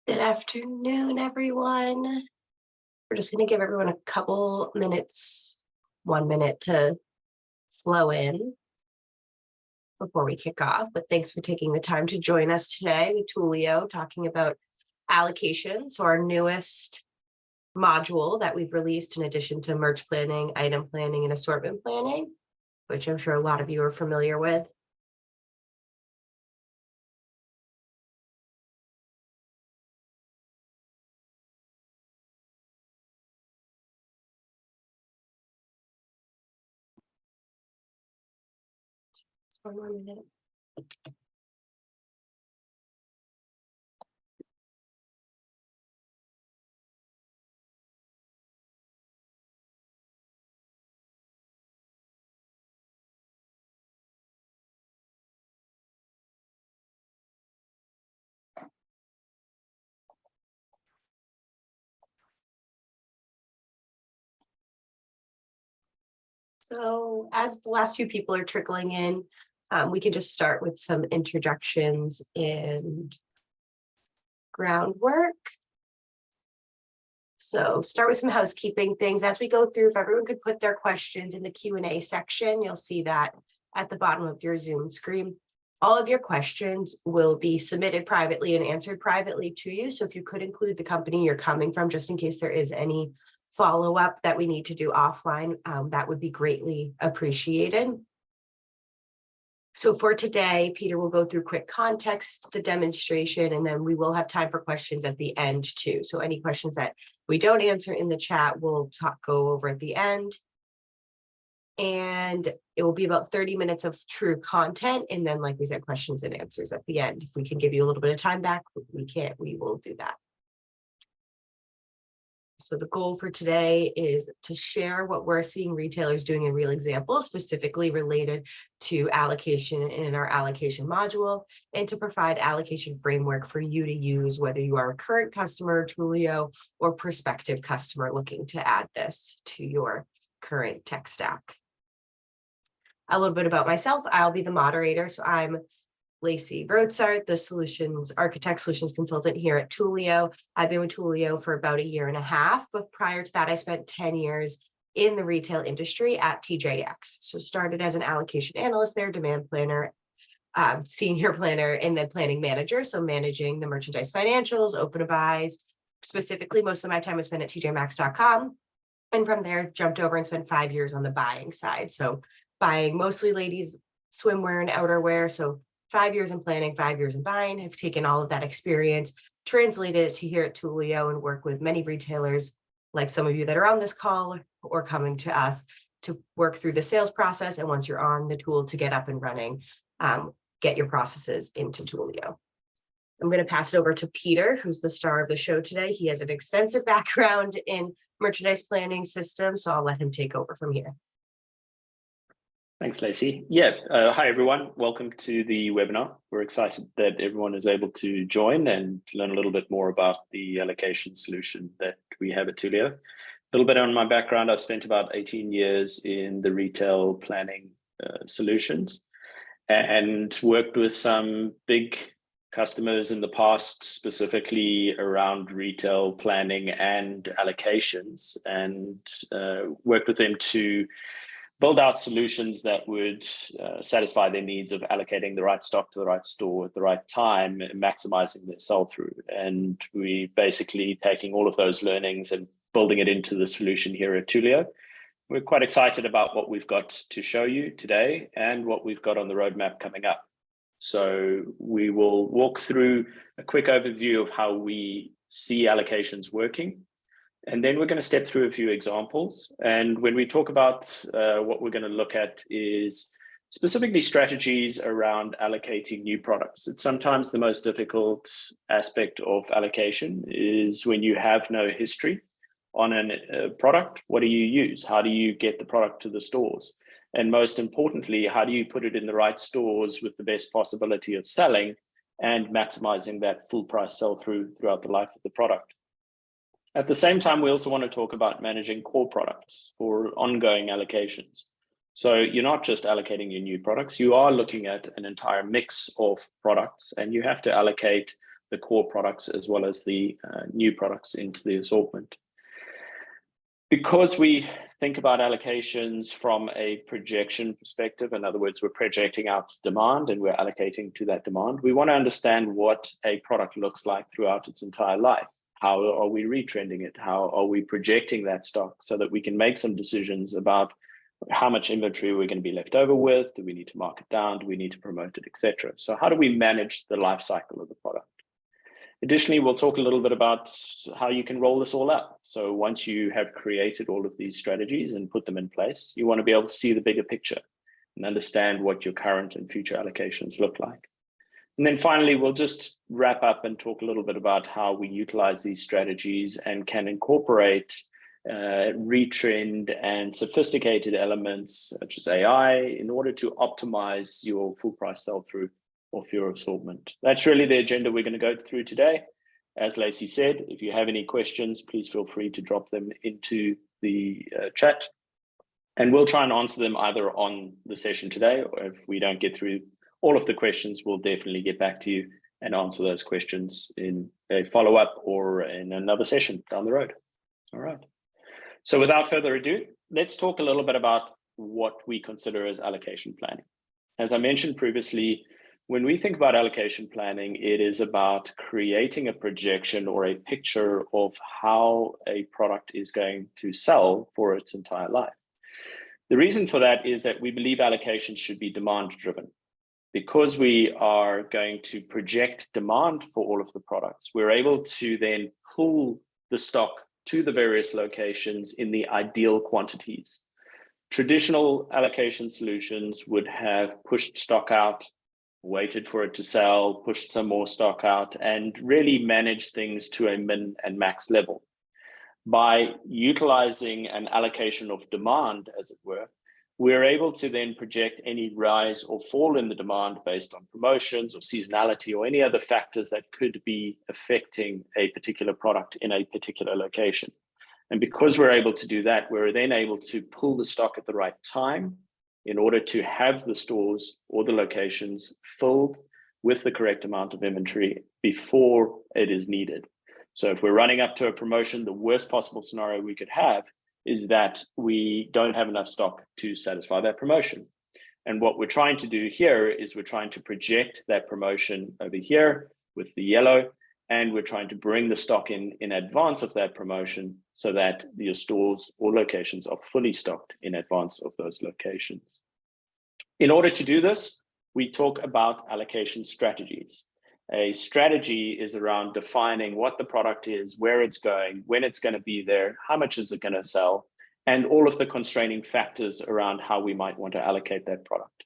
Good afternoon, everyone. We're just going to give everyone a couple minutes, 1 minute to flow in before we kick off. But thanks for taking the time to join us today with Toolio, talking about allocations, so our newest module that we've released in addition to merch planning, item planning, and assortment planning, which I'm sure a lot of you are familiar with. Just 1 more minute. So as the last few people are trickling in, we can just start with some introductions and groundwork. So start with some housekeeping things as we go through. If everyone could put their questions in the Q&A section, you'll see that at the bottom of your Zoom screen. All of your questions will be submitted privately and answered privately to you. So if you could include the company you're coming from, just in case there is any follow-up that we need to do offline, that would be greatly appreciated. So for today, Peter will go through quick context, the demonstration, and then we will have time for questions at the end too. So any questions that we don't answer in the chat, we'll go over at the end. And it will be about 30 minutes of true content. And then, like we said, questions and answers at the end. If we can give you a little bit of time back, we will do that. So the goal for today is to share what we're seeing retailers doing in real examples, specifically related to allocation in our allocation module, and to provide allocation framework for you to use, whether you are a current customer, Toolio, or prospective customer looking to add this to your current tech stack. A little bit about myself, I'll be the moderator. So I'm Lacey Roadsart, the solutions consultant here at Toolio. I've been with Toolio for about 1.5 years, but prior to that, I spent 10 years in the retail industry at TJX. So started as an allocation analyst there, demand planner, senior planner, and then planning manager. So managing the merchandise financials, open to buys. Specifically, most of my time was spent at tjmax.com. And from there, jumped over and spent 5 years on the buying side. So buying mostly ladies swimwear and outerwear. So 5 years in planning, 5 years in buying. I've taken all of that experience, translated it to here at Toolio, and work with many retailers, like some of you that are on this call or coming to us, to work through the sales process. And once you're on the tool, to get up and running, get your processes into Toolio. I'm going to pass it over to Peter, who's the star of the show today. He has an extensive background in merchandise planning systems, so I'll let him take over from here. Thanks, Lacey. Yeah, hi everyone. Welcome to the webinar. We're excited that everyone is able to join and learn a little bit more about the allocation solution that we have at Toolio. A little bit on my background, I've spent about 18 years in the retail planning solutions and worked with some big customers in the past, specifically around retail planning and allocations, and worked with them to build out solutions that would satisfy their needs of allocating the right stock to the right store at the right time, maximizing their sell-through. And we basically taking all of those learnings and building it into the solution here at Toolio. We're quite excited about what we've got to show you today and what we've got on the roadmap coming up. So we will walk through a quick overview of how we see allocations working. And then we're going to step through a few examples. And when we talk about what we're going to look at is specifically strategies around allocating new products. It's sometimes the most difficult aspect of allocation is when you have no history on a product. What do you use? How do you get the product to the stores? And most importantly, how do you put it in the right stores with the best possibility of selling and maximizing that full price sell-through throughout the life of the product? At the same time, we also want to talk about managing core products for ongoing allocations. So you're not just allocating your new products, you are looking at an entire mix of products, and you have to allocate the core products as well as the new products into the assortment. Because we think about allocations from a projection perspective, in other words, we're projecting out demand and we're allocating to that demand, we want to understand what a product looks like throughout its entire life. How are we retrending it? How are we projecting that stock so that we can make some decisions about how much inventory we're going to be left over with? Do we need to mark it down? Do we need to promote it, etc.? So how do we manage the life cycle of the product? Additionally, we'll talk a little bit about how you can roll this all up. So once you have created all of these strategies and put them in place, you want to be able to see the bigger picture and understand what your current and future allocations look like. And then finally, we'll just wrap up and talk a little bit about how we utilize these strategies and can incorporate retrend and sophisticated elements such as AI in order to optimize your full price sell-through of your assortment. That's really the agenda we're going to go through today. As Lacey said, if you have any questions, please feel free to drop them into the chat. And we'll try and answer them either on the session today, or if we don't get through all of the questions, we'll definitely get back to you and answer those questions in a follow-up or in another session down the road. All right. So without further ado, let's talk a little bit about what we consider as allocation planning. As I mentioned previously, when we think about allocation planning, it is about creating a projection or a picture of how a product is going to sell for its entire life. The reason for that is that we believe allocation should be demand-driven. Because we are going to project demand for all of the products, we're able to then pull the stock to the various locations in the ideal quantities. Traditional allocation solutions would have pushed stock out, waited for it to sell, pushed some more stock out, and really managed things to a min and max level. By utilizing an allocation of demand, as it were, we're able to then project any rise or fall in the demand based on promotions or seasonality or any other factors that could be affecting a particular product in a particular location. And because we're able to do that, we're then able to pull the stock at the right time in order to have the stores or the locations filled with the correct amount of inventory before it is needed. So if we're running up to a promotion, the worst possible scenario we could have is that we don't have enough stock to satisfy that promotion. And what we're trying to do here is we're trying to project that promotion over here with the yellow, and we're trying to bring the stock in advance of that promotion so that your stores or locations are fully stocked in advance of those locations. In order to do this, we talk about allocation strategies. A strategy is around defining what the product is, where it's going, when it's going to be there, how much is it going to sell, and all of the constraining factors around how we might want to allocate that product.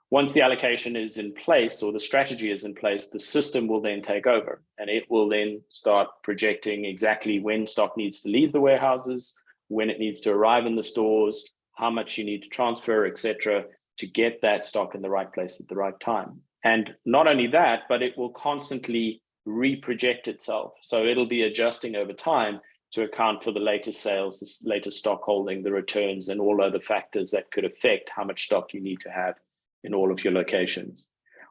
Once the allocation is in place or the strategy is in place, the system will then take over and it will then start projecting exactly when stock needs to leave the warehouses, when it needs to arrive in the stores, how much you need to transfer, etc., to get that stock in the right place at the right time. And not only that, but it will constantly reproject itself. So it'll be adjusting over time to account for the latest sales, the latest stock holding, the returns, and all other factors that could affect how much stock you need to have in all of your locations.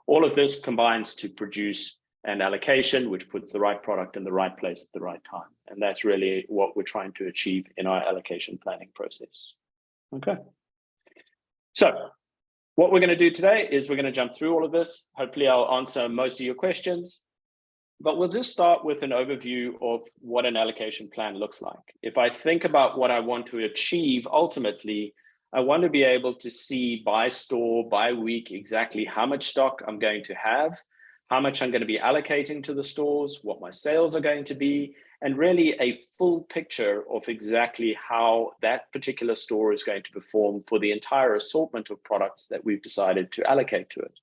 All of this combines to produce an allocation, which puts the right product in the right place at the right time. And that's really what we're trying to achieve in our allocation planning process. Okay. So what we're going to do today is we're going to jump through all of this. Hopefully I'll answer most of your questions, but we'll just start with an overview of what an allocation plan looks like. If I think about what I want to achieve, ultimately, I want to be able to see by store, by week, exactly how much stock I'm going to have, how much I'm going to be allocating to the stores, what my sales are going to be, and really a full picture of exactly how that particular store is going to perform for the entire assortment of products that we've decided to allocate to it.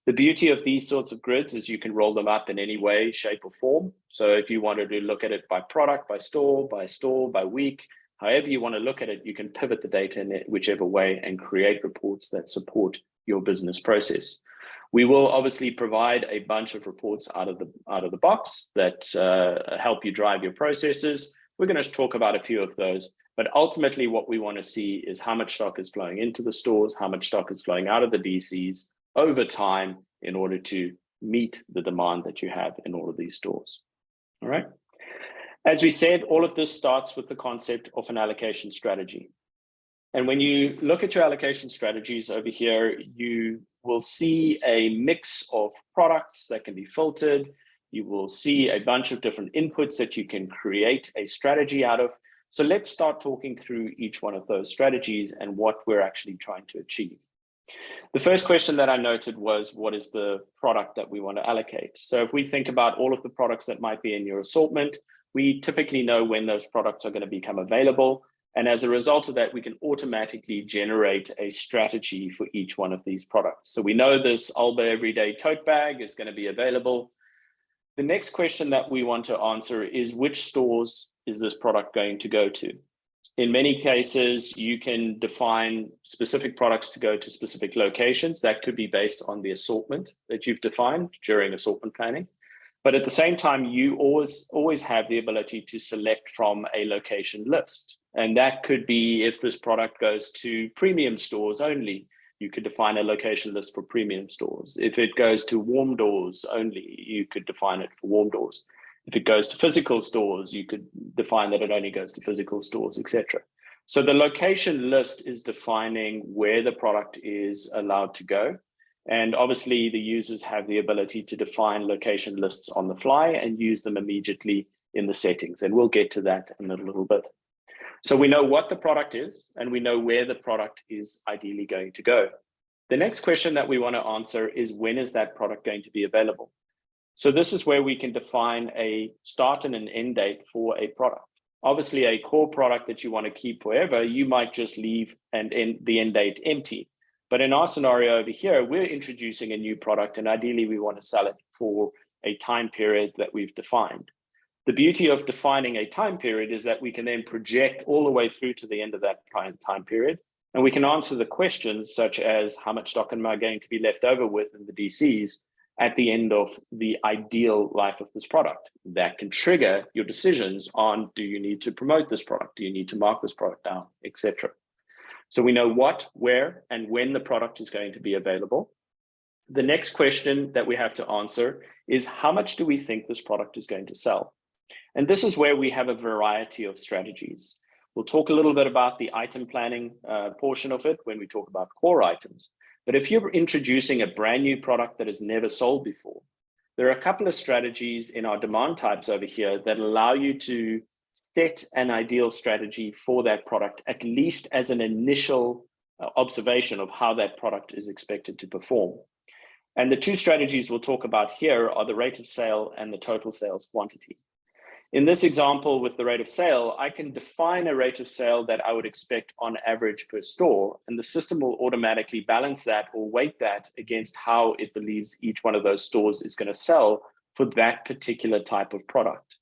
The beauty of these sorts of grids is you can roll them up in any way, shape, or form. So if you wanted to look at it by product, by store, by week, however you want to look at it, you can pivot the data in whichever way and create reports that support your business process. We will obviously provide a bunch of reports out of the box that help you drive your processes. We're going to talk about a few of those, but ultimately what we want to see is how much stock is flowing into the stores, how much stock is flowing out of the DCs over time in order to meet the demand that you have in all of these stores. All right. As we said, all of this starts with the concept of an allocation strategy. And when you look at your allocation strategies over here, you will see a mix of products that can be filtered. You will see a bunch of different inputs that you can create a strategy out of. So let's start talking through each one of those strategies and what we're actually trying to achieve. The first question that I noted was, what is the product that we want to allocate? So if we think about all of the products that might be in your assortment, we typically know when those products are going to become available. And as a result of that, we can automatically generate a strategy for each one of these products. So we know this Alba Everyday Tote Bag is going to be available. The next question that we want to answer is, which stores is this product going to go to? In many cases, you can define specific products to go to specific locations. That could be based on the assortment that you've defined during assortment planning. But at the same time, you always have the ability to select from a location list. And that could be, if this product goes to premium stores only, you could define a location list for premium stores. If it goes to warm doors only, you could define it for warm doors. If it goes to physical stores, you could define that it only goes to physical stores, etc. So the location list is defining where the product is allowed to go. And obviously the users have the ability to define location lists on the fly and use them immediately in the settings. And we'll get to that in a little bit. So we know what the product is, and we know where the product is ideally going to go. The next question that we want to answer is, when is that product going to be available? So this is where we can define a start and an end date for a product. Obviously, a core product that you want to keep forever, you might just leave the end date empty. But in our scenario over here, we're introducing a new product, and ideally we want to sell it for a time period that we've defined. The beauty of defining a time period is that we can then project all the way through to the end of that time period, and we can answer the questions such as, how much stock am I going to be left over with in the DCs at the end of the ideal life of this product? That can trigger your decisions on, do you need to promote this product? Do you need to mark this product down, etc. So we know what, where, and when the product is going to be available. The next question that we have to answer is, how much do we think this product is going to sell? And this is where we have a variety of strategies. We'll talk a little bit about the item planning portion of it when we talk about core items. But if you're introducing a brand new product that has never sold before, there are a couple of strategies in our demand types over here that allow you to set an ideal strategy for that product, at least as an initial observation of how that product is expected to perform. And the two strategies we'll talk about here are the rate of sale and the total sales quantity. In this example with the rate of sale, I can define a rate of sale that I would expect on average per store, and the system will automatically balance that or weight that against how it believes each one of those stores is going to sell for that particular type of product.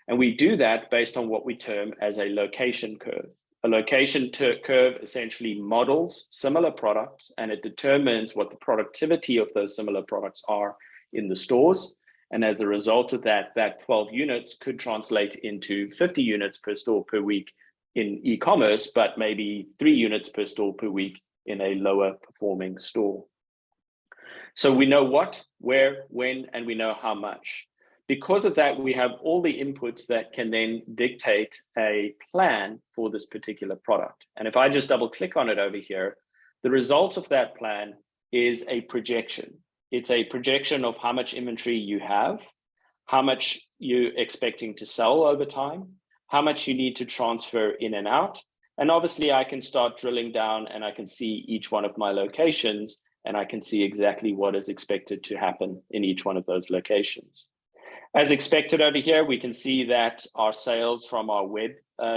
And we do that based on what we term as a location curve. A location curve essentially models similar products, and it determines what the productivity of those similar products are in the stores. And as a result of that, that 12 units could translate into 50 units per store per week in e-commerce, but maybe 3 units per store per week in a lower performing store. So we know what, where, when, and we know how much. Because of that, we have all the inputs that can then dictate a plan for this particular product. And if I just double click on it over here, the result of that plan is a projection. It's a projection of how much inventory you have, how much you're expecting to sell over time, how much you need to transfer in and out. And obviously I can start drilling down and I can see each one of my locations, and I can see exactly what is expected to happen in each one of those locations. As expected over here, we can see that our sales from our web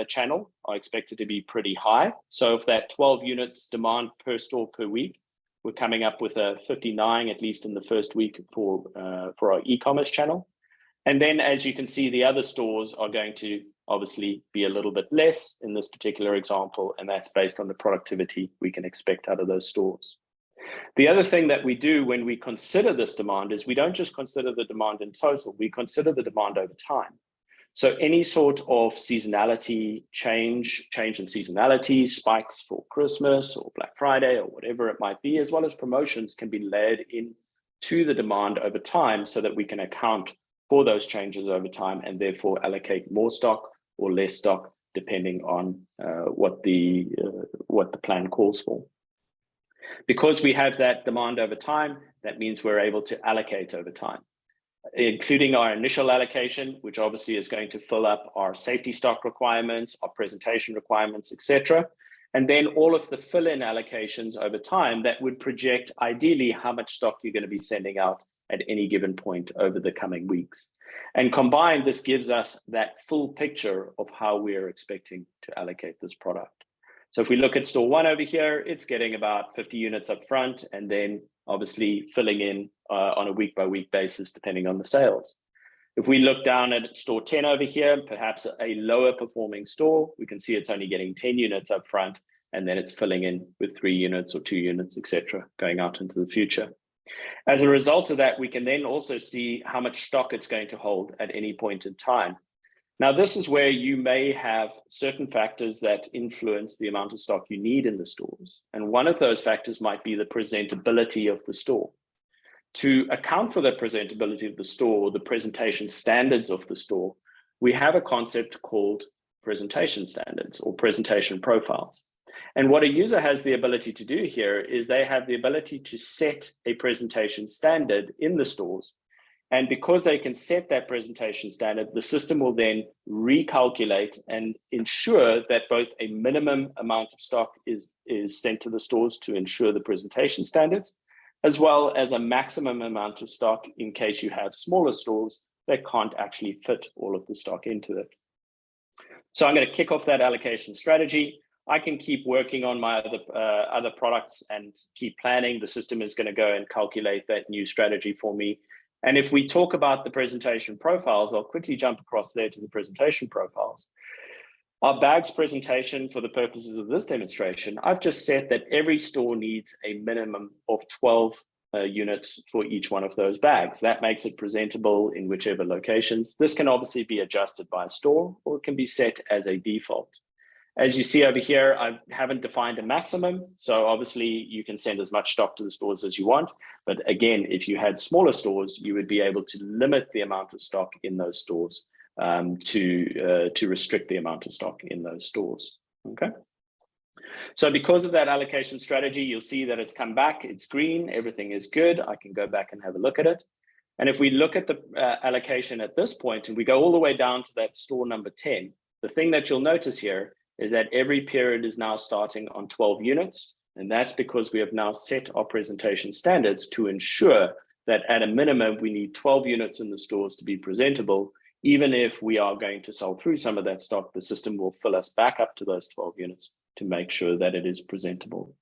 channel are expected to be pretty high. So if that 12 units demand per store per week, we're coming up with a 59, at least in the first week for our e-commerce channel. And then as you can see, the other stores are going to obviously be a little bit less in this particular example, and that's based on the productivity we can expect out of those stores. The other thing that we do when we consider this demand is we don't just consider the demand in total, we consider the demand over time. So any sort of seasonality, change in seasonality, spikes for Christmas or Black Friday or whatever it might be, as well as promotions, can be layered into to the demand over time so that we can account for those changes over time and therefore allocate more stock or less stock depending on what the plan calls for. Because we have that demand over time, that means we're able to allocate over time, including our initial allocation, which obviously is going to fill up our safety stock requirements, our presentation requirements, etc. And then all of the fill-in allocations over time that would project ideally how much stock you're going to be sending out at any given point over the coming weeks. And combined, this gives us that full picture of how we are expecting to allocate this product. So if we look at store one over here, it's getting about 50 units up front and then obviously filling in on a week-by-week basis, depending on the sales. If we look down at store 10 over here, perhaps a lower performing store, we can see it's only getting 10 units up front, and then it's filling in with 3 units or 2 units, etc., going out into the future. As a result of that, we can then also see how much stock it's going to hold at any point in time. Now, this is where you may have certain factors that influence the amount of stock you need in the stores. And one of those factors might be the presentability of the store. To account for the presentability of the store, the presentation standards of the store, we have a concept called presentation standards or presentation profiles. And what a user has the ability to do here is they have the ability to set a presentation standard in the stores. And because they can set that presentation standard, the system will then recalculate and ensure that both a minimum amount of stock is sent to the stores to ensure the presentation standards, as well as a maximum amount of stock in case you have smaller stores that can't actually fit all of the stock into it. So I'm going to kick off that allocation strategy. I can keep working on my other products and keep planning. The system is going to go and calculate that new strategy for me. And if we talk about the presentation profiles, I'll quickly jump across there to the presentation profiles. Our bags presentation, for the purposes of this demonstration, I've just said that every store needs a minimum of 12 units for each one of those bags. That makes it presentable in whichever locations. This can obviously be adjusted by store, or it can be set as a default. As you see over here, I haven't defined a maximum. So obviously you can send as much stock to the stores as you want. But again, if you had smaller stores, you would be able to limit the amount of stock in those stores to restrict the amount of stock in those stores. Okay. So because of that allocation strategy, you'll see that it's come back, it's green, everything is good. I can go back and have a look at it. And if we look at the allocation at this point, and we go all the way down to that store number 10, the thing that you'll notice here is that every period is now starting on 12 units. And that's because we have now set our presentation standards to ensure that at a minimum, we need 12 units in the stores to be presentable. Even if we are going to sell through some of that stock, the system will fill us back up to those 12 units to make sure that it is presentable.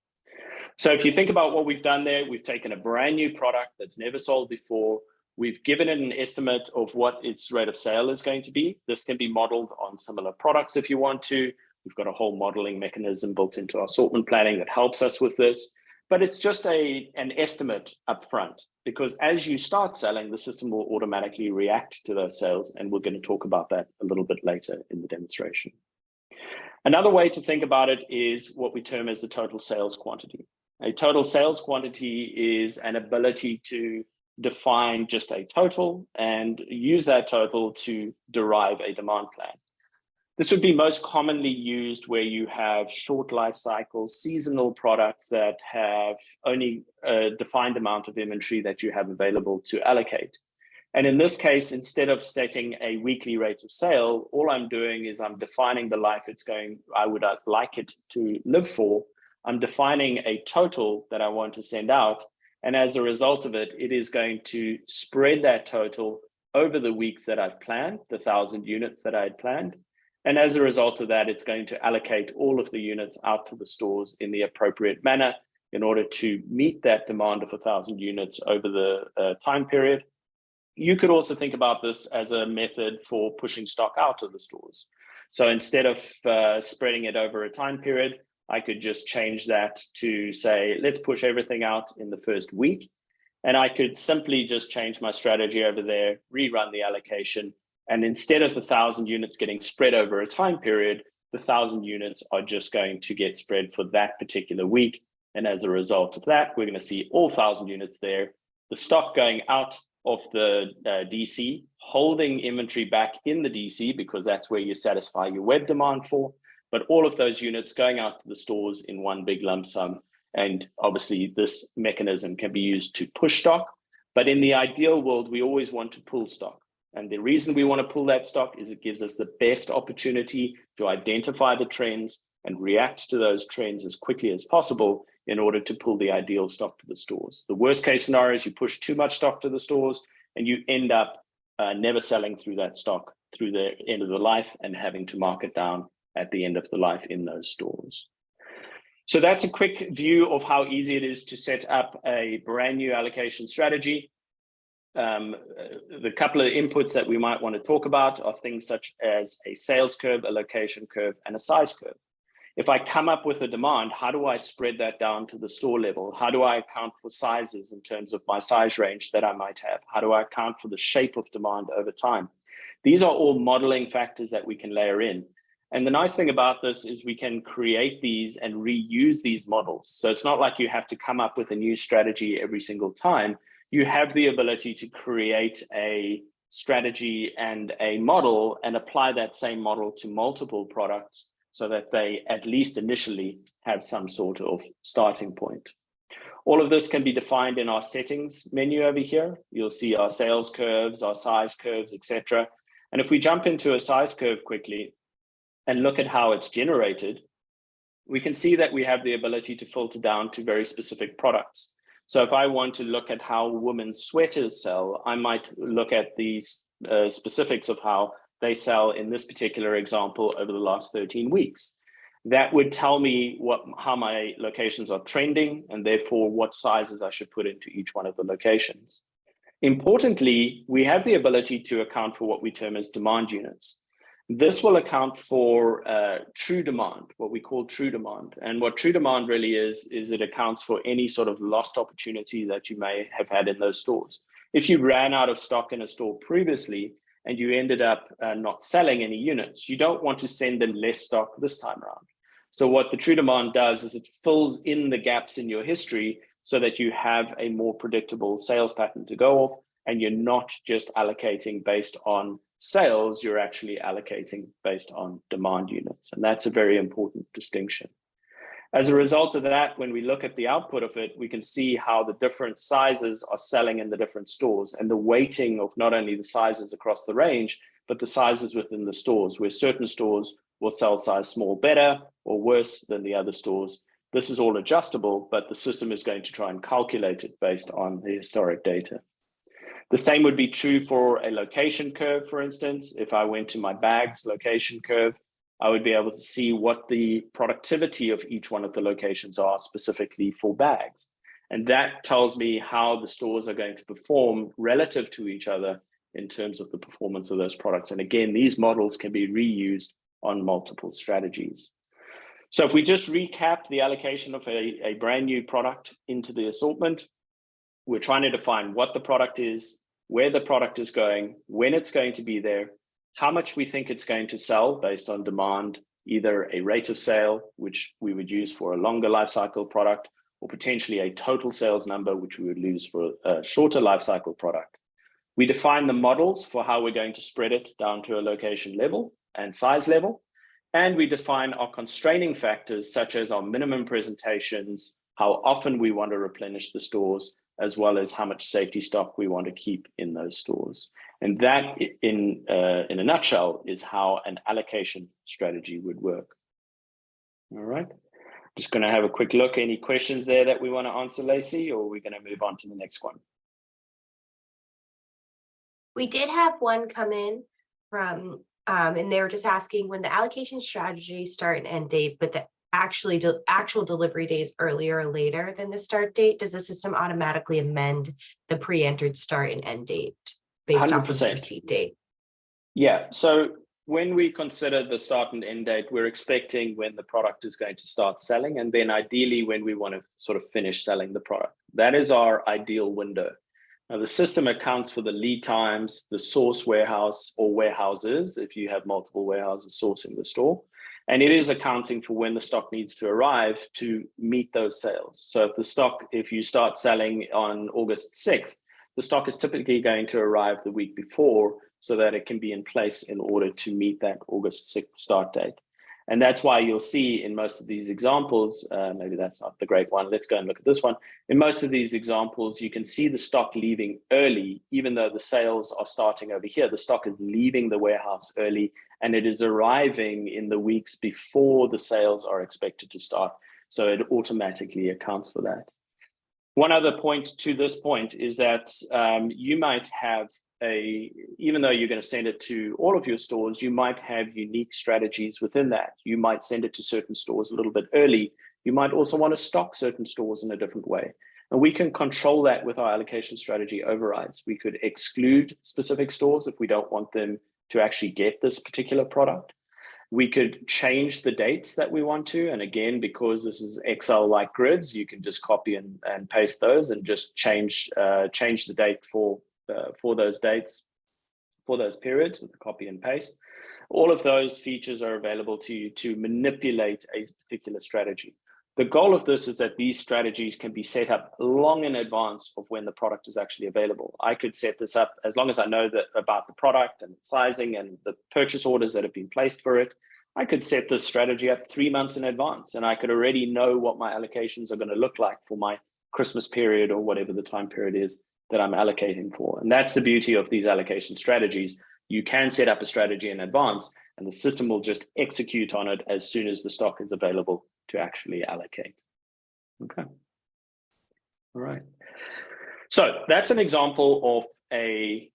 So if you think about what we've done there, we've taken a brand new product that's never sold before. We've given it an estimate of what its rate of sale is going to be. This can be modeled on similar products if you want to. We've got a whole modeling mechanism built into our assortment planning that helps us with this. But it's just an estimate up front, because as you start selling, the system will automatically react to those sales. And we're going to talk about that a little bit later in the demonstration. Another way to think about it is what we term as the total sales quantity. A total sales quantity is an ability to define just a total and use that total to derive a demand plan. This would be most commonly used where you have short life cycles, seasonal products that have only a defined amount of inventory that you have available to allocate. And in this case, instead of setting a weekly rate of sale, all I'm doing is I'm defining the life I would like it to live for. I'm defining a total that I want to send out. And as a result of it, it is going to spread that total over the weeks that I've planned, the 1,000 units that I had planned. And as a result of that, it's going to allocate all of the units out to the stores in the appropriate manner in order to meet that demand of 1,000 units over the time period. You could also think about this as a method for pushing stock out of the stores. So instead of spreading it over a time period, I could just change that to say, let's push everything out in the first week. And I could simply just change my strategy over there, rerun the allocation. And instead of the 1,000 units getting spread over a time period, the 1,000 units are just going to get spread for that particular week. And as a result of that, we're going to see all 1,000 units there. the stock going out of the DC, holding inventory back in the DC because that's where you satisfy your web demand for, but all of those units going out to the stores in one big lump sum. And obviously this mechanism can be used to push stock, but in the ideal world, we always want to pull stock. And the reason we want to pull that stock is it gives us the best opportunity to identify the trends and react to those trends as quickly as possible in order to pull the ideal stock to the stores. The worst case scenario is you push too much stock to the stores and you end up never selling through that stock through the end of the life and having to mark it down at the end of the life in those stores. So that's a quick view of how easy it is to set up a brand new allocation strategy. The couple of inputs that we might want to talk about are things such as a sales curve, a location curve, and a size curve. If I come up with a demand, how do I spread that down to the store level? How do I account for sizes in terms of my size range that I might have? How do I account for the shape of demand over time? These are all modeling factors that we can layer in. And the nice thing about this is we can create these and reuse these models. So it's not like you have to come up with a new strategy every single time. You have the ability to create a strategy and a model and apply that same model to multiple products so that they at least initially have some sort of starting point. All of this can be defined in our settings menu over here. You'll see our sales curves, our size curves, etc. And if we jump into a size curve quickly and look at how it's generated, we can see that we have the ability to filter down to very specific products. So if I want to look at how women's sweaters sell, I might look at these specifics of how they sell in this particular example over the last 13 weeks. That would tell me how my locations are trending and therefore what sizes I should put into each one of the locations. Importantly, we have the ability to account for what we term as demand units. This will account for true demand, what we call true demand. And what true demand really is it accounts for any sort of lost opportunity that you may have had in those stores. If you ran out of stock in a store previously and you ended up not selling any units, you don't want to send them less stock this time around. So what the true demand does is it fills in the gaps in your history so that you have a more predictable sales pattern to go off, and you're not just allocating based on sales, you're actually allocating based on demand units. And that's a very important distinction. As a result of that, when we look at the output of it, we can see how the different sizes are selling in the different stores and the weighting of not only the sizes across the range, but the sizes within the stores, where certain stores will sell size small better or worse than the other stores. This is all adjustable, but the system is going to try and calculate it based on the historic data. The same would be true for a location curve, for instance. If I went to my bags location curve, I would be able to see what the productivity of each one of the locations are specifically for bags. And that tells me how the stores are going to perform relative to each other in terms of the performance of those products. And again, these models can be reused on multiple strategies. So if we just recap the allocation of a brand new product into the assortment, we're trying to define what the product is, where the product is going, when it's going to be there, how much we think it's going to sell based on demand, either a rate of sale, which we would use for a longer lifecycle product, or potentially a total sales number, which we would use for a shorter lifecycle product. We define the models for how we're going to spread it down to a location level and size level. And we define our constraining factors, such as our minimum presentations, how often we want to replenish the stores, as well as how much safety stock we want to keep in those stores. And that, in a nutshell, is how an allocation strategy would work. All right. Just going to have a quick look. Any questions there that we want to answer, Lacey, or are we going to move on to the next one? We did have one come in from, and they were just asking when the allocation strategy start and end date, but the actual delivery days earlier or later than the start date, does the system automatically amend the pre-entered start and end date based 100%. off of the receipt date? Yeah, so when we consider the start and end date, we're expecting when the product is going to start selling, and then ideally when we want to sort of finish selling the product. That is our ideal window. Now, the system accounts for the lead times, the source warehouse or warehouses, if you have multiple warehouses sourcing the store, And it is accounting for when the stock needs to arrive to meet those sales. So if you start selling on August 6th, the stock is typically going to arrive the week before so that it can be in place in order to meet that August 6th start date. And that's why you'll see in most of these examples, maybe that's not the great one, let's go and look at this one. In most of these examples, you can see the stock leaving early, even though the sales are starting over here. The stock is leaving the warehouse early, and it is arriving in the weeks before the sales are expected to start. So it automatically accounts for that. One other point to this point is that you might have even though you're going to send it to all of your stores, you might have unique strategies within that. You might send it to certain stores a little bit early. You might also want to stock certain stores in a different way. And we can control that with our allocation strategy overrides. We could exclude specific stores if we don't want them to actually get this particular product. We could change the dates that we want to. And again, because this is Excel-like grids, you can just copy and paste those and just change the date for those dates, for those periods with the copy and paste. All of those features are available to you to manipulate a particular strategy. The goal of this is that these strategies can be set up long in advance of when the product is actually available. I could set this up as long as I know about the product and its sizing and the purchase orders that have been placed for it. I could set this strategy up 3 months in advance, and I could already know what my allocations are going to look like for my Christmas period or whatever the time period is that I'm allocating for. And that's the beauty of these allocation strategies. You can set up a strategy in advance, and the system will just execute on it as soon as the stock is available to actually allocate. Okay. All right. So that's an example of a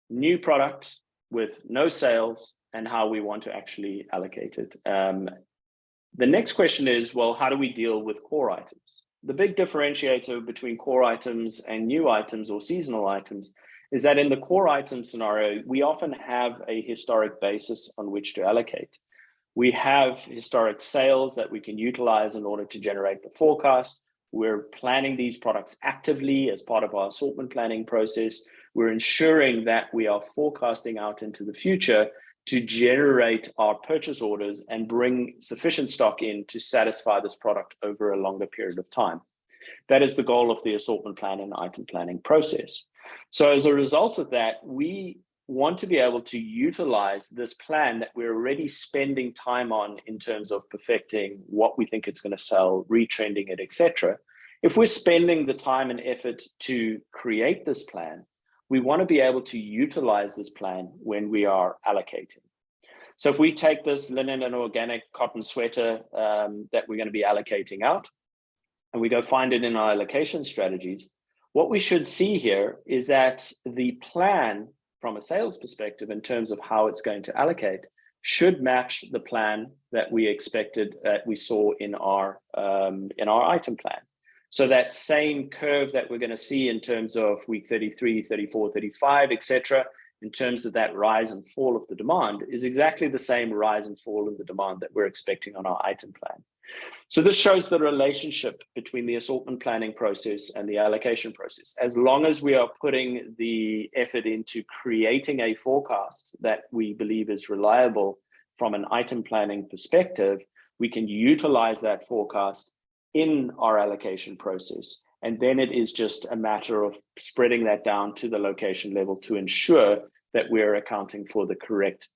new product with no sales and how we want to actually allocate it. The next question is, well, how do we deal with core items? The big differentiator between core items and new items or seasonal items is that in the core item scenario, we often have a historic basis on which to allocate. We have historic sales that we can utilize in order to generate the forecast. We're planning these products actively as part of our assortment planning process. We're ensuring that we are forecasting out into the future to generate our purchase orders and bring sufficient stock in to satisfy this product over a longer period of time. That is the goal of the assortment plan and item planning process. So as a result of that, we want to be able to utilize this plan that we're already spending time on in terms of perfecting what we think it's going to sell, retrending it, etc. If we're spending the time and effort to create this plan, we want to be able to utilize this plan when we are allocating. So if we take this linen and organic cotton sweater that we're going to be allocating out, and we go find it in our allocation strategies, what we should see here is that the plan from a sales perspective in terms of how it's going to allocate should match the plan that we expected, that we saw in our item plan. So that same curve that we're going to see in terms of week 33, 34, 35, etc., in terms of that rise and fall of the demand is exactly the same rise and fall of the demand that we're expecting on our item plan. So this shows the relationship between the assortment planning process and the allocation process. As long as we are putting the effort into creating a forecast that we believe is reliable from an item planning perspective, we can utilize that forecast in our allocation process. And then it is just a matter of spreading that down to the location level to ensure that we're accounting for the correct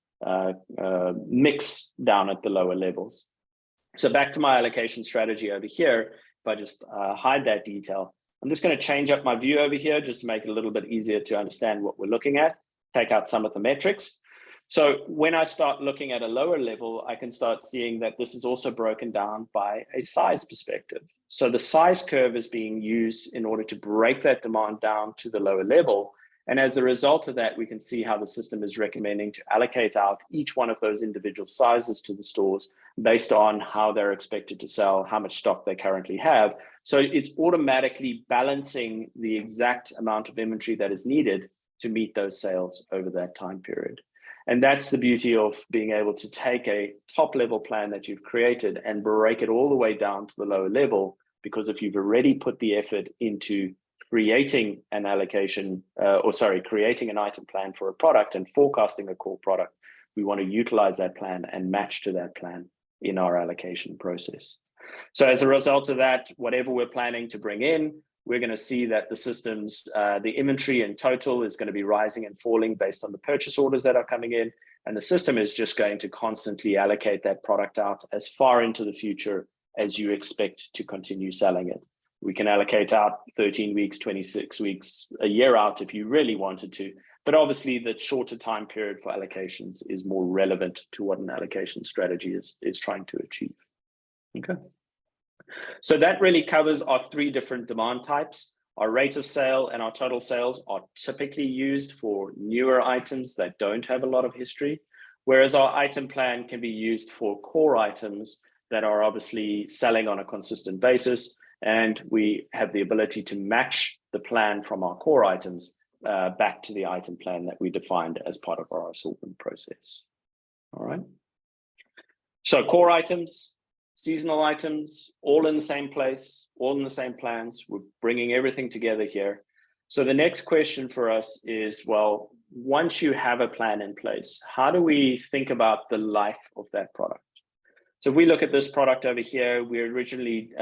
mix down at the lower levels. So back to my allocation strategy over here, if I just hide that detail, I'm just going to change up my view over here just to make it a little bit easier to understand what we're looking at, take out some of the metrics. So when I start looking at a lower level, I can start seeing that this is also broken down by a size perspective. So the size curve is being used in order to break that demand down to the lower level. And as a result of that, we can see how the system is recommending to allocate out each one of those individual sizes to the stores based on how they're expected to sell, how much stock they currently have. So it's automatically balancing the exact amount of inventory that is needed to meet those sales over that time period. And that's the beauty of being able to take a top level plan that you've created and break it all the way down to the lower level, because if you've already put the effort into creating an allocation, creating an item plan for a product and forecasting a core product, we want to utilize that plan and match to that plan in our allocation process. So as a result of that, whatever we're planning to bring in, we're going to see that the system's, the inventory in total is going to be rising and falling based on the purchase orders that are coming in. And the system is just going to constantly allocate that product out as far into the future as you expect to continue selling it. We can allocate out 13 weeks, 26 weeks, a year out if you really wanted to. But obviously the shorter time period for allocations is more relevant to what an allocation strategy is trying to achieve. Okay. So that really covers our three different demand types. Our rate of sale and our total sales are typically used for newer items that don't have a lot of history, whereas our item plan can be used for core items that are obviously selling on a consistent basis. And we have the ability to match the plan from our core items back to the item plan that we defined as part of our assortment process. All right. So core items, seasonal items, all in the same place, all in the same plans. We're bringing everything together here. So the next question for us is, well, once you have a plan in place, how do we think about the life of that product? So if we look at this product over here, we originally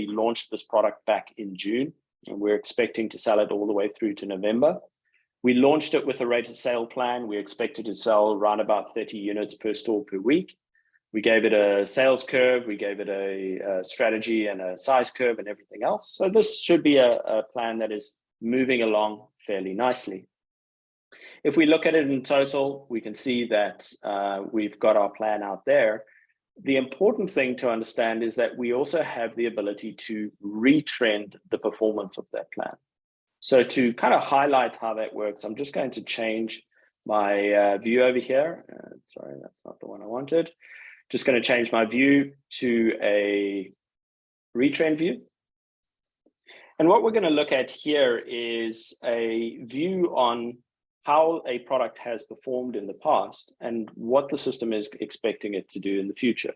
launched this product back in June, and we're expecting to sell it all the way through to November. We launched it with a rate of sale plan. We expected to sell around about 30 units per store per week. We gave it a sales curve, we gave it a strategy and a size curve and everything else. So this should be a plan that is moving along fairly nicely. If we look at it in total, we can see that we've got our plan out there. The important thing to understand is that we also have the ability to retrend the performance of that plan. So to kind of highlight how that works, I'm just going to change my view over here. Sorry, that's not the one I wanted. Just going to change my view to a retrend view. And what we're going to look at here is a view on how a product has performed in the past and what the system is expecting it to do in the future.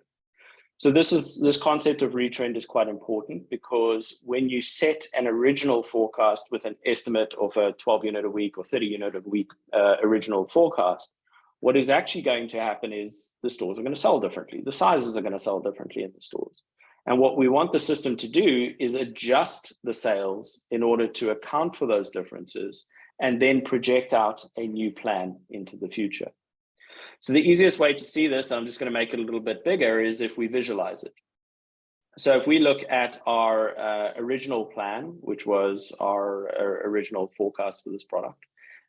So this concept of retrend is quite important, because when you set an original forecast with an estimate of a 12 unit a week or 30 unit a week original forecast, what is actually going to happen is the stores are going to sell differently. The sizes are going to sell differently in the stores. And what we want the system to do is adjust the sales in order to account for those differences and then project out a new plan into the future. So the easiest way to see this, I'm just going to make it a little bit bigger, is if we visualize it. So if we look at our original plan, which was our original forecast for this product,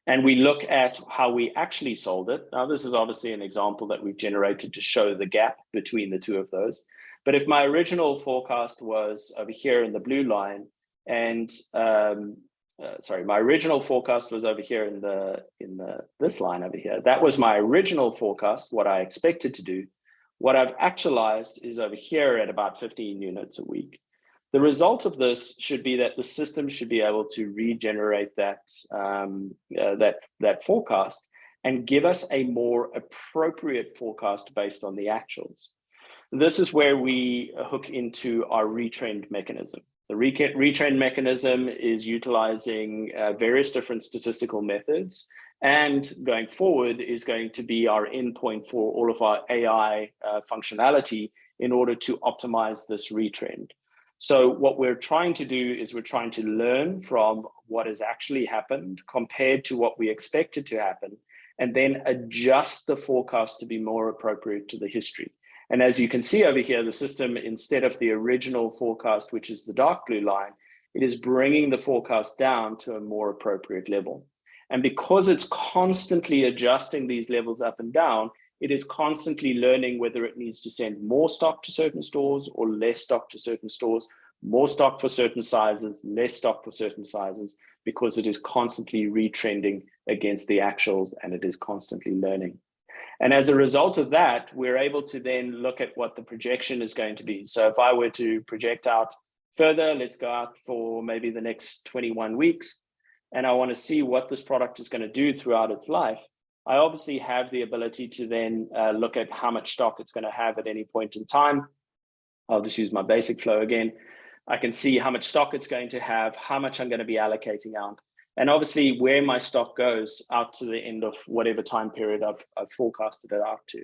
and we look at how we actually sold it. Now, this is obviously an example that we've generated to show the gap between the two of those. But if my original forecast was over here in the blue line, and my original forecast was over here in this line over here. That was my original forecast, what I expected to do. What I've actualized is over here at about 15 units a week. The result of this should be that the system should be able to regenerate that forecast and give us a more appropriate forecast based on the actuals. This is where we hook into our retrend mechanism. The retrend mechanism is utilizing various different statistical methods, and going forward is going to be our endpoint for all of our AI functionality in order to optimize this retrend. So what we're trying to do is we're trying to learn from what has actually happened compared to what we expected to happen, and then adjust the forecast to be more appropriate to the history. And as you can see over here, the system, instead of the original forecast, which is the dark blue line, it is bringing the forecast down to a more appropriate level. And because it's constantly adjusting these levels up and down, it is constantly learning whether it needs to send more stock to certain stores or less stock to certain stores, more stock for certain sizes, less stock for certain sizes, because it is constantly retrending against the actuals, and it is constantly learning. And as a result of that, we're able to then look at what the projection is going to be. So if I were to project out further, let's go out for maybe the next 21 weeks, and I want to see what this product is going to do throughout its life, I obviously have the ability to then look at how much stock it's going to have at any point in time. I'll just use my basic flow again. I can see how much stock it's going to have, how much I'm going to be allocating out. and obviously where my stock goes out to the end of whatever time period I've forecasted it out to.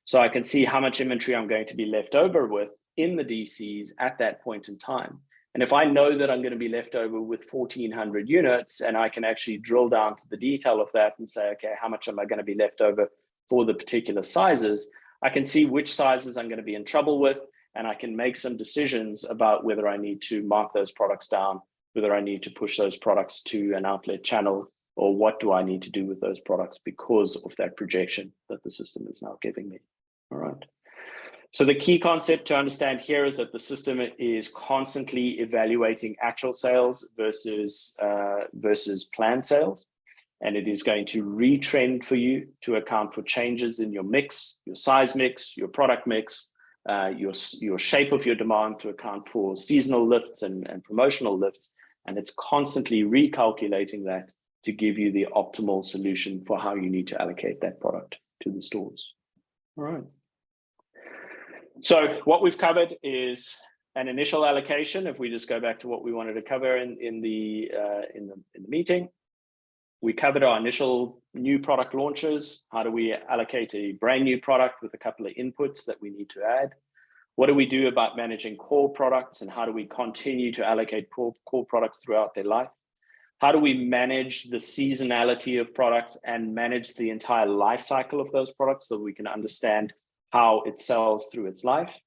So I can see how much inventory I'm going to be left over with in the DCs at that point in time. And if I know that I'm going to be left over with 1,400 units, and I can actually drill down to the detail of that and say, okay, how much am I going to be left over for the particular sizes, I can see which sizes I'm going to be in trouble with, and I can make some decisions about whether I need to mark those products down, whether I need to push those products to an outlet channel, or what do I need to do with those products because of that projection that the system is now giving me. All right. So the key concept to understand here is that the system is constantly evaluating actual sales versus planned sales. And it is going to retrend for you to account for changes in your mix, your size mix, your product mix, your shape of your demand, to account for seasonal lifts and promotional lifts. And it's constantly recalculating that to give you the optimal solution for how you need to allocate that product to the stores. All right. So what we've covered is an initial allocation. If we just go back to what we wanted to cover in the meeting, we covered our initial new product launches. How do we allocate a brand new product with a couple of inputs that we need to add? What do we do about managing core products, and how do we continue to allocate core products throughout their life? How do we manage the seasonality of products and manage the entire life cycle of those products so we can understand how it sells through its life?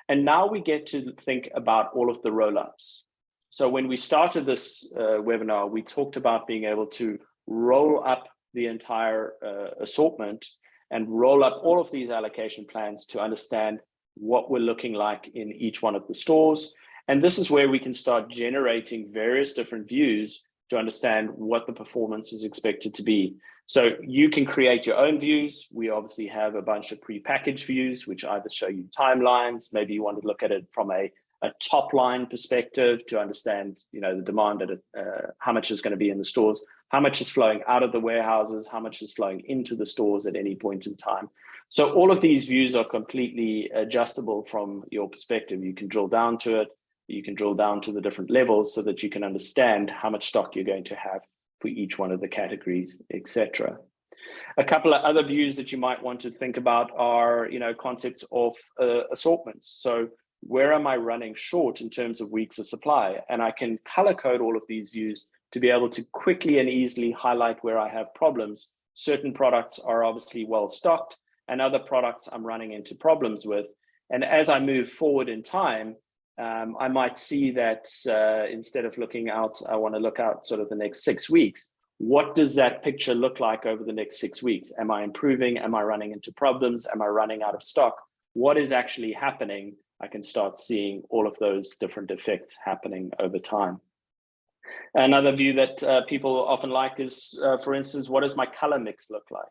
And now we get to think about all of the roll-ups. So when we started this webinar, we talked about being able to roll up the entire assortment and roll up all of these allocation plans to understand what we're looking like in each one of the stores. And this is where we can start generating various different views to understand what the performance is expected to be. So you can create your own views. We obviously have a bunch of pre-packaged views, which either show you timelines. Maybe you want to look at it from a top line perspective to understand, the demand at how much is going to be in the stores, how much is flowing out of the warehouses, how much is flowing into the stores at any point in time. So all of these views are completely adjustable from your perspective. You can drill down to it. You can drill down to the different levels so that you can understand how much stock you're going to have for each one of the categories, etc. A couple of other views that you might want to think about are, concepts of assortments. So where am I running short in terms of weeks of supply? And I can color code all of these views to be able to quickly and easily highlight where I have problems. Certain products are obviously well stocked, and other products I'm running into problems with. And as I move forward in time, I might see that instead of looking out, I want to look out sort of the next 6 weeks. What does that picture look like over the next 6 weeks? Am I improving? Am I running into problems? Am I running out of stock? What is actually happening? I can start seeing all of those different effects happening over time. Another view that people often like is, for instance, what does my color mix look like?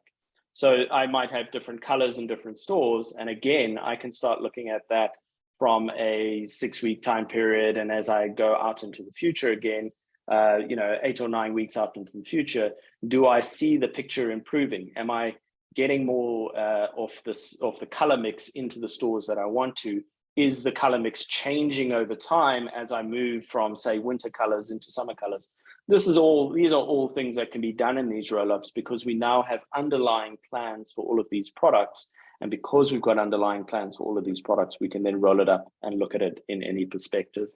So I might have different colors in different stores. And again, I can start looking at that from a 6-week time period. And as I go out into the future again, 8 or 9 weeks out into the future, do I see the picture improving? Am I getting more of the color mix into the stores that I want to? Is the color mix changing over time as I move from, say, winter colors into summer colors? These are all things that can be done in these roll-ups because we now have underlying plans for all of these products. And because we've got underlying plans for all of these products, we can then roll it up and look at it in any perspective.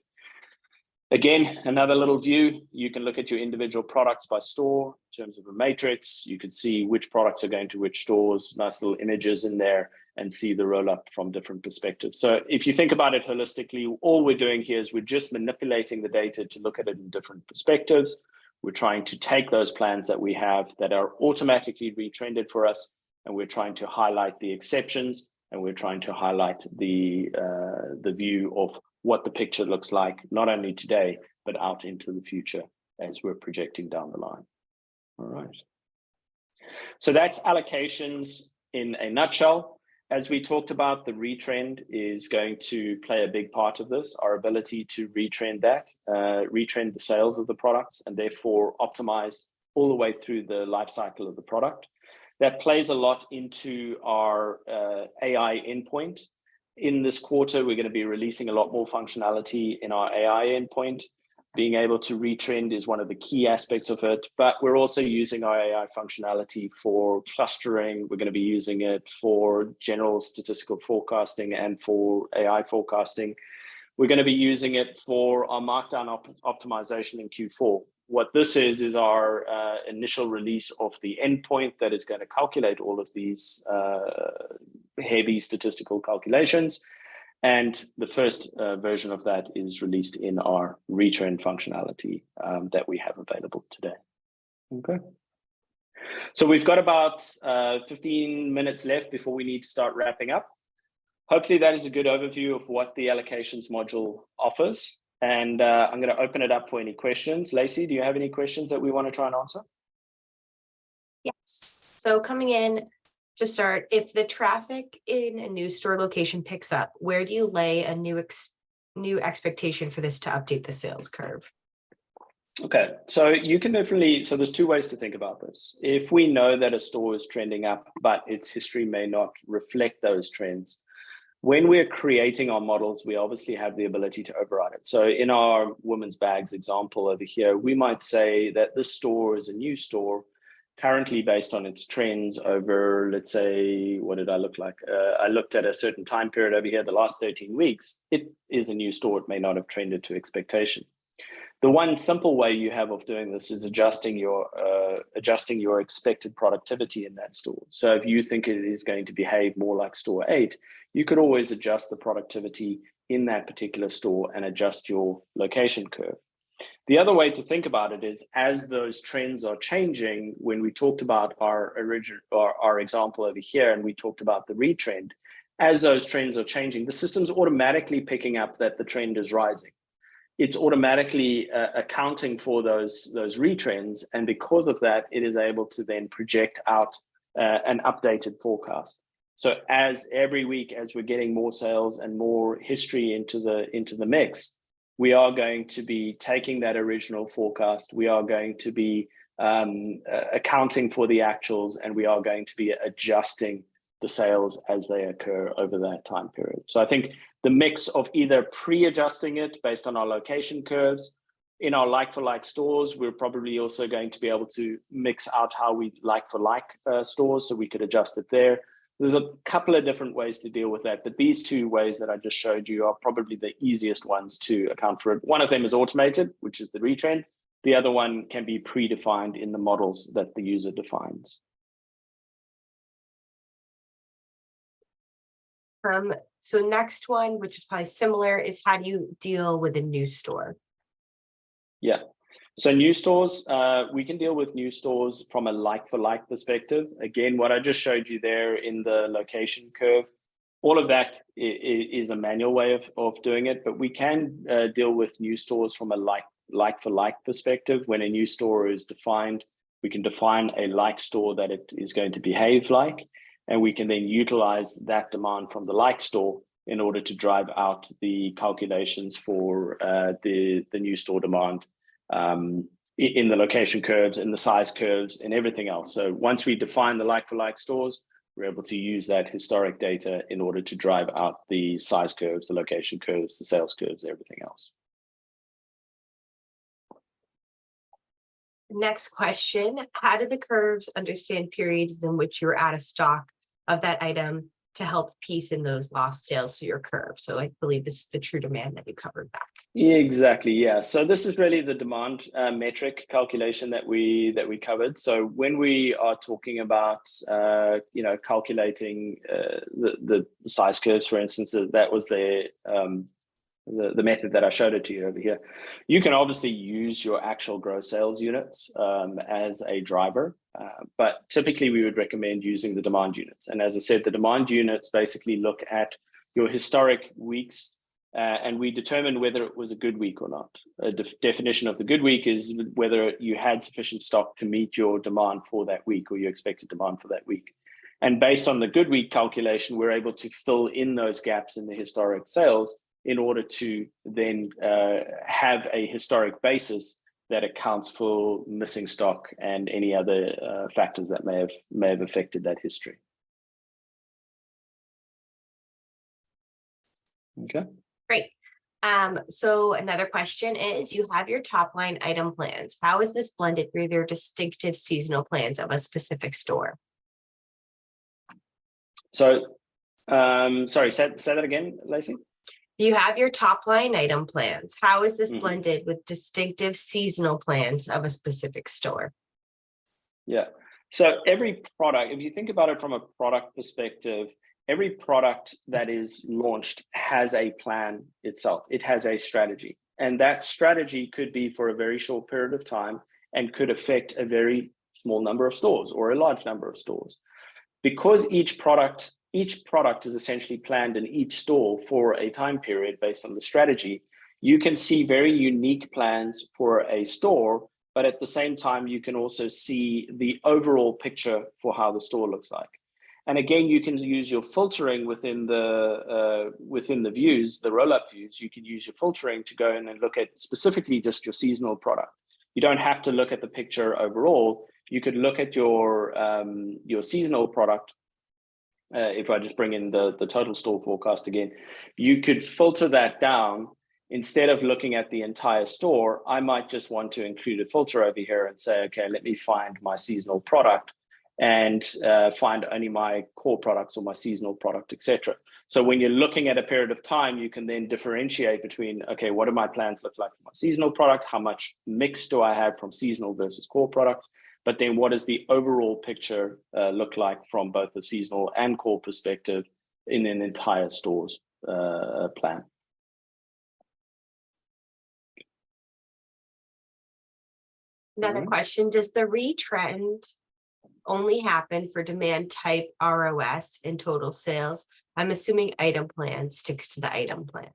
Again, another little view, you can look at your individual products by store in terms of a matrix. You can see which products are going to which stores, nice little images in there, and see the roll up from different perspectives. So if you think about it holistically, all we're doing here is we're just manipulating the data to look at it in different perspectives. We're trying to take those plans that we have that are automatically retrended for us, and we're trying to highlight the exceptions, and we're trying to highlight the view of what the picture looks like, not only today, but out into the future as we're projecting down the line. All right. So that's allocations in a nutshell. As we talked about, the retrend is going to play a big part of this, our ability to retrend the sales of the products, and therefore optimize all the way through the life cycle of the product. That plays a lot into our AI endpoint. In this quarter, we're going to be releasing a lot more functionality in our AI endpoint. being able to retrend is one of the key aspects of it, but we're also using our AI functionality for clustering. We're going to be using it for general statistical forecasting and for AI forecasting. We're going to be using it for our markdown optimization in Q4. What this is our initial release of the endpoint that is going to calculate all of these heavy statistical calculations. And the first version of that is released in our retrend functionality that we have available today. Okay. So we've got about 15 minutes left before we need to start wrapping up. Hopefully that is a good overview of what the allocations module offers. And I'm going to open it up for any questions. Lacey, do you have any questions that we want to try and answer? Yes. So coming in to start, if the traffic in a new store location picks up, where do you lay a new expectation for this to update the sales curve? Okay, so you can definitely, so there's two ways to think about this. If we know that a store is trending up, but its history may not reflect those trends, when we're creating our models, we obviously have the ability to override it. So in our women's bags example over here, we might say that this store is a new store currently based on its trends over, let's say, what did I look like? I looked at a certain time period over here, the last 13 weeks. It is a new store. It may not have trended to expectation. The one simple way you have of doing this is adjusting your expected productivity in that store. So if you think it is going to behave more like store 8, you could always adjust the productivity in that particular store and adjust your location curve. The other way to think about it is as those trends are changing, when we talked about our example over here, and we talked about the retrend, as those trends are changing, the system's automatically picking up that the trend is rising. It's automatically accounting for those retrends. And because of that, it is able to then project out an updated forecast. So as every week, as we're getting more sales and more history into the mix, we are going to be taking that original forecast. We are going to be accounting for the actuals, and we are going to be adjusting the sales as they occur over that time period. So I think the mix of either pre-adjusting it based on our location curves, in our like-for-like stores, we're probably also going to be able to mix out how we like-for-like stores, so we could adjust it there. There's a couple of different ways to deal with that, but these two ways that I just showed you are probably the easiest ones to account for it. One of them is automated, which is the retrend. The other one can be predefined in the models that the user defines. So next one, which is probably similar, is how do you deal with a new store? Yeah. So new stores, we can deal with new stores from a like-for-like perspective. Again, what I just showed you there in the location curve, all of that is a manual way of doing it, but we can deal with new stores from a like-for-like perspective. When a new store is defined, we can define a like store that it is going to behave like, and we can then utilize that demand from the like store in order to drive out the calculations for the new store demand. In the location curves, in the size curves, and everything else. So once we define the like-for-like stores, we're able to use that historic data in order to drive out the size curves, the location curves, the sales curves, everything else. Next question, how do the curves understand periods in which you're out of stock of that item to help piece in those lost sales to your curve? So I believe this is the true demand that you covered back. Yeah, exactly. Yeah. So this is really the demand metric calculation that we covered. So when we are talking about calculating the size curves, for instance, that was the method that I showed it to you over here. You can obviously use your actual gross sales units as a driver, but typically we would recommend using the demand units. And as I said, the demand units basically look at your historic weeks and we determine whether it was a good week or not. A definition of the good week is whether you had sufficient stock to meet your demand for that week or your expected demand for that week. And based on the good week calculation, we're able to fill in those gaps in the historic sales in order to then have a historic basis that accounts for missing stock and any other factors that may have affected that history. Okay. Great. So another question is, you have your top line item plans. How is this blended with your distinctive seasonal plans of a specific store? So, sorry, say that again, Lacey. You have your top line item plans. How is this Mhm. blended with distinctive seasonal plans of a specific store? Yeah. So every product, if you think about it from a product perspective, every product that is launched has a plan itself. It has a strategy. And that strategy could be for a very short period of time and could affect a very small number of stores or a large number of stores. Because each product is essentially planned in each store for a time period based on the strategy, you can see very unique plans for a store, but at the same time, you can also see the overall picture for how the store looks like. And again, you can use your filtering within the views, the roll-up views. You can use your filtering to go in and look at specifically just your seasonal product. You don't have to look at the picture overall. You could look at your seasonal product. If I just bring in the total store forecast again, you could filter that down. Instead of looking at the entire store, I might just want to include a filter over here and say, okay, let me find my seasonal product and find only my core products or my seasonal product, etc. So when you're looking at a period of time, you can then differentiate between, okay, what do my plans look like for my seasonal product? How much mix do I have from seasonal versus core product? But then what does the overall picture look like from both the seasonal and core perspective in an entire store's plan? Another question, does the retrend only happen for demand type ROS and total sales? I'm assuming item plan sticks to the item plan.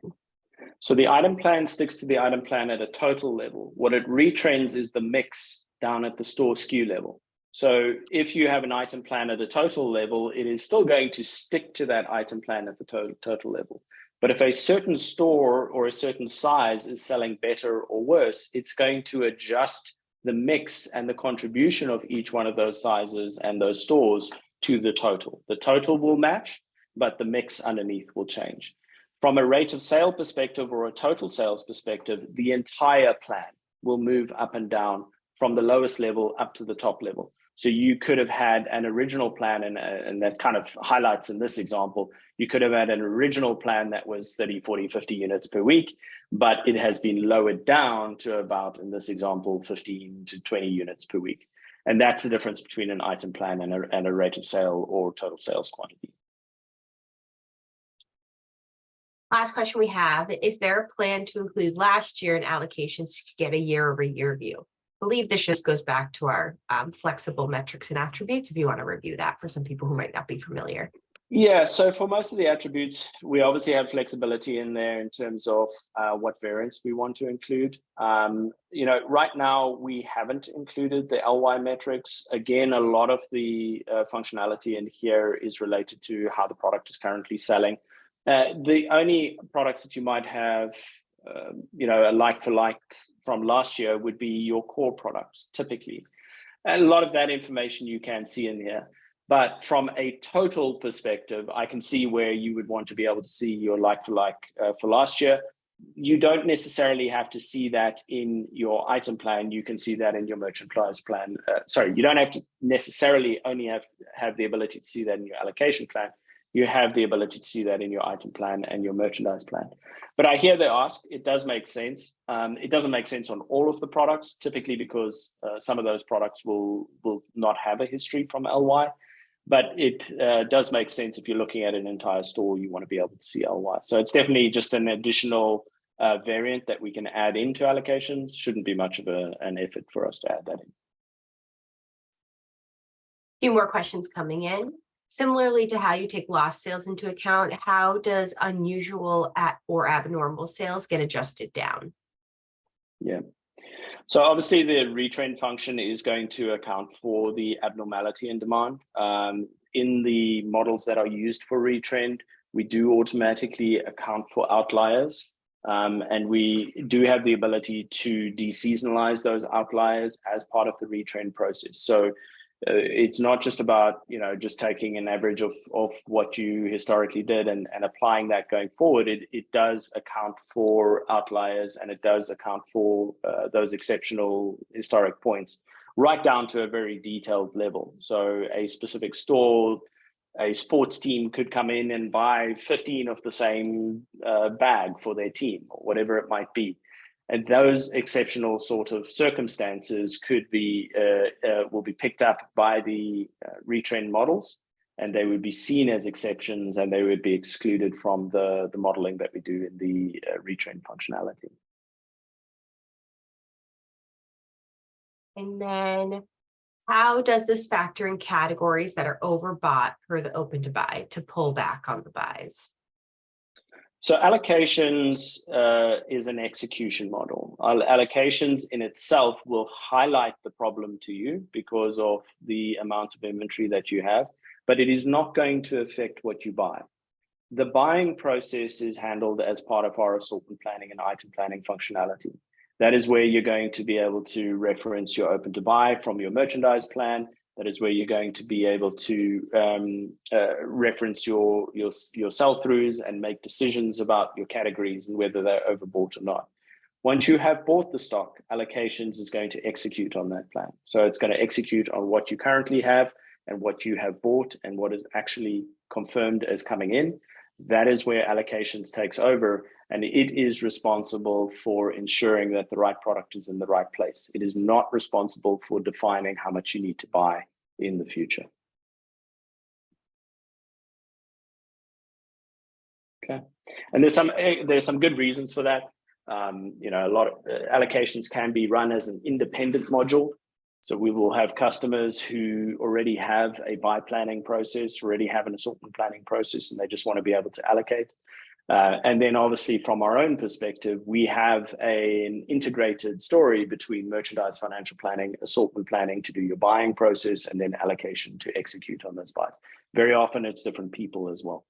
So the item plan sticks to the item plan at a total level. What it retrends is the mix down at the store SKU level. So if you have an item plan at a total level, it is still going to stick to that item plan at the total level. But if a certain store or a certain size is selling better or worse, it's going to adjust the mix and the contribution of each one of those sizes and those stores to the total. The total will match, but the mix underneath will change. From a rate of sale perspective or a total sales perspective, the entire plan will move up and down from the lowest level up to the top level. So you could have had an original plan, and that kind of highlights in this example, you could have had an original plan that was 30, 40, 50 units per week, but it has been lowered down to about, in this example, 15 to 20 units per week. And that's the difference between an item plan and a rate of sale or total sales quantity. Last question we have, is there a plan to include last year in allocations to get a year-over-year view? I believe this just goes back to our flexible metrics and attributes, if you want to review that for some people who might not be familiar. Yeah, so for most of the attributes, we obviously have flexibility in there in terms of what variants we want to include. Right now we haven't included the LY metrics. Again, a lot of the functionality in here is related to how the product is currently selling. The only products that you might have, a like for like from last year would be your core products, typically. And a lot of that information you can see in here. But from a total perspective, I can see where you would want to be able to see your like for like for last year. You don't necessarily have to see that in your item plan. You can see that in your merchandise plan. You don't have to necessarily only have the ability to see that in your allocation plan. You have the ability to see that in your item plan and your merchandise plan. But I hear they ask, it does make sense. It doesn't make sense on all of the products, typically because some of those products will not have a history from LY. But it does make sense if you're looking at an entire store, you want to be able to see LY. So it's definitely just an additional variant that we can add into allocations. Shouldn't be much of an effort for us to add that in. A few more questions coming in. Similarly to how you take lost sales into account, how does unusual or abnormal sales get adjusted down? Yeah. So obviously the retrend function is going to account for the abnormality in demand. In the models that are used for retrend, we do automatically account for outliers. And we do have the ability to deseasonalize those outliers as part of the retrend process. So It's not just about, just taking an average of what you historically did and applying that going forward. It does account for outliers, and it does account for those exceptional historic points, right down to a very detailed level. So a specific store, a sports team could come in and buy 15 of the same bag for their team, or whatever it might be. And those exceptional sort of circumstances could be will be picked up by the retrend models, and they would be seen as exceptions, and they would be excluded from the modeling that we do in the retrend functionality. And then how does this factor in categories that are overbought per the open to buy to pull back on the buys? So allocations is an execution model. Allocations in itself will highlight the problem to you because of the amount of inventory that you have, but it is not going to affect what you buy. The buying process is handled as part of our assortment planning and item planning functionality. That is where you're going to be able to reference your open to buy from your merchandise plan. That is where you're going to be able to reference your sell-throughs and make decisions about your categories and whether they're overbought or not. Once you have bought the stock, allocations is going to execute on that plan. So it's going to execute on what you currently have and what you have bought and what is actually confirmed as coming in. That is where allocations takes over, and it is responsible for ensuring that the right product is in the right place. It is not responsible for defining how much you need to buy in the future. Okay, and there's some good reasons for that. A lot of allocations can be run as an independent module. So we will have customers who already have a buy planning process, already have an assortment planning process, and they just want to be able to allocate. And then obviously from our own perspective, we have an integrated story between merchandise financial planning, assortment planning to do your buying process, and then allocation to execute on those buys. Very often it's different people as well.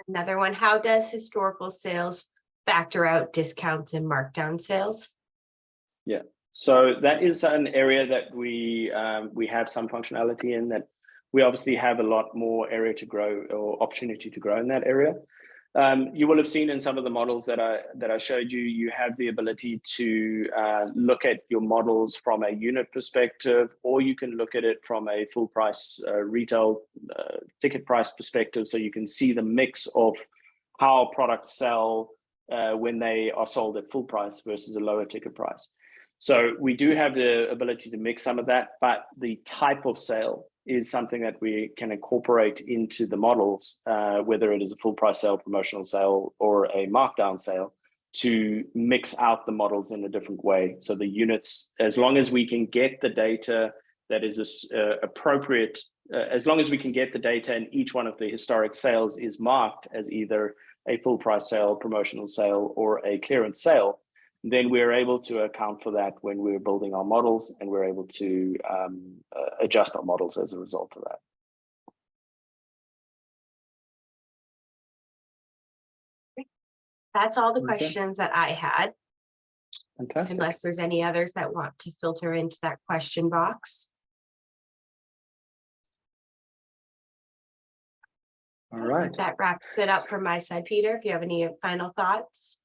Another one, how does historical sales factor out discounts and markdown sales? Yeah, so that is an area that we have some functionality in, that we obviously have a lot more area to grow, or opportunity to grow in that area. You will have seen in some of the models that I showed you, you have the ability to look at your models from a unit perspective, or you can look at it from a full price retail ticket price perspective. So you can see the mix of how products sell when they are sold at full price versus a lower ticket price. So we do have the ability to mix some of that, but the type of sale is something that we can incorporate into the models, whether it is a full price sale, promotional sale, or a markdown sale, to mix out the models in a different way. So the units, as long as we can get the data that is appropriate, as long as we can get the data and each one of the historic sales is marked as either a full price sale, promotional sale, or a clearance sale, then we're able to account for that when we're building our models, and we're able to adjust our models as a result of that. That's all the questions that I had. Fantastic. Unless there's any others that want to filter into that question box. All right. That wraps it up from my side, Peter. If you have any final thoughts.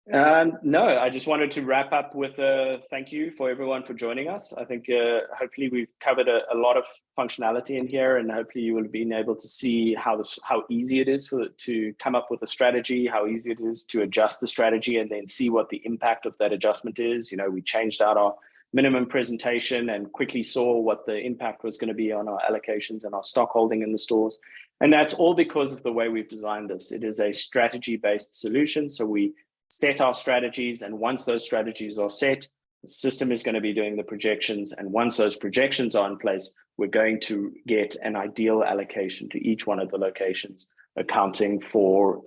No, I just wanted to wrap up with a thank you for everyone for joining us. I think hopefully we've covered a lot of functionality in here, and hopefully you will have been able to see how easy it is to come up with a strategy, how easy it is to adjust the strategy, and then see what the impact of that adjustment is. We changed out our minimum presentation and quickly saw what the impact was going to be on our allocations and our stock holding in the stores. And that's all because of the way we've designed this. It is a strategy-based solution. So we set our strategies, and once those strategies are set, the system is going to be doing the projections. And once those projections are in place, we're going to get an ideal allocation to each one of the locations, accounting for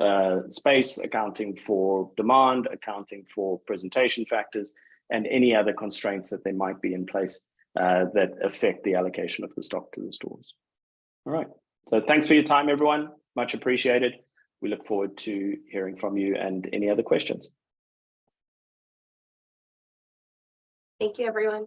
space, accounting for demand, accounting for presentation factors, and any other constraints that there might be in place that affect the allocation of the stock to the stores. All right. So thanks for your time, everyone. Much appreciated. We look forward to hearing from you and any other questions. Thank you, everyone.